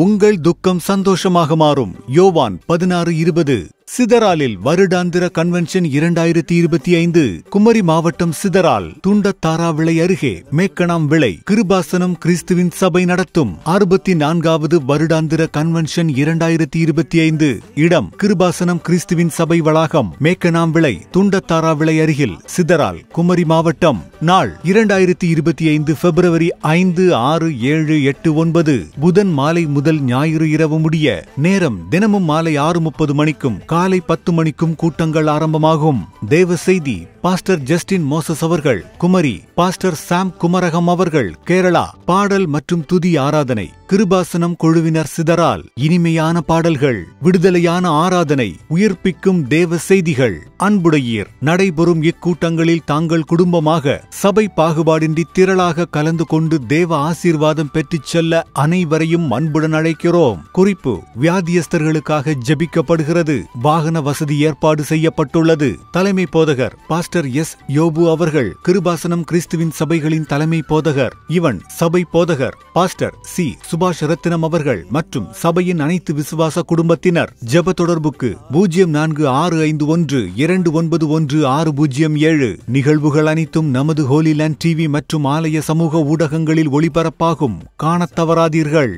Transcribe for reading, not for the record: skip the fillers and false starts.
உங்கள் துக்கம் சந்தோஷமாக மாறும். யோவான் 16:20. சிதறாலில் வருடாந்திர கன்வென்ஷன் 2025. குமரி மாவட்டம் சிதறால் துண்டத்தாரா விளை அருகே மேக்கணாம் விளை கிருபாசனம் கிறிஸ்துவின் சபை நடத்தும் 64வது வருடாந்திர கன்வென்ஷன் 2025. இடம் கிருபாசனம் கிறிஸ்துவின் சபை வளாகம், மேக்கணாம் விளை, துண்டத்தாரா விளை அருகில், சிதறால், குமரி மாவட்டம். நாள் 2025 பிப்ரவரி 5, 6, 7, 8, 9. புதன் மாலை முதல் ஞாயிறு இரவு முடிய. நேரம் தினமும் மாலை 6:30 மணிக்கும் காலை 10 மணிக்கும் கூட்டங்கள் ஆரம்பமாகும். தேவ செய்தி பாஸ்டர் ஜஸ்டின் மோசஸ் அவர்கள் குமரி, பாஸ்டர் சாம் குமரகம் அவர்கள் கேரளா. பாடல் மற்றும் துதி ஆராதனை கிருபாசனம் குழுவினர் சிதறால். இனிமையான பாடல்கள், விடுதலையான ஆராதனை, உயிர்ப்பிக்கும் தேவ செய்திகள். அன்புடையீர் நடைபெறும் இக்கூட்டங்களில் தாங்கள் குடும்பமாக சபை பாகுபாடின்றி திரளாக கலந்து கொண்டு தேவ ஆசீர்வாதம் பெற்றுச் செல்ல அனைவரையும் அன்புடன் அழைக்கிறோம். குறிப்பு: வியாதியஸ்தர்களுக்காக ஜெபிக்கப்படுகிறது. வாகன வசதி ஏற்பாடு செய்யப்பட்டுள்ளது. தலைமை போதகர் பாஸ்டர் எஸ். யோபு அவர்கள் கிருபாசனம் கிறிஸ்துவின் சபைகளின் தலைமை போதகர். இவன் சபை போதகர் பாஸ்டர் சி. சுபாஷ் ரத்தினம் அவர்கள் மற்றும் சபையின் அனைத்து விசுவாச குடும்பத்தினர். ஜெப தொடர்புக்கு 0446512607. நிகழ்வுகள் அனைத்தும் நமது ஹோலிலேண்ட் டிவி மற்றும் ஆலய சமூக ஊடகங்களில் ஒளிபரப்பாகும். காணத் தவறாதீர்கள்.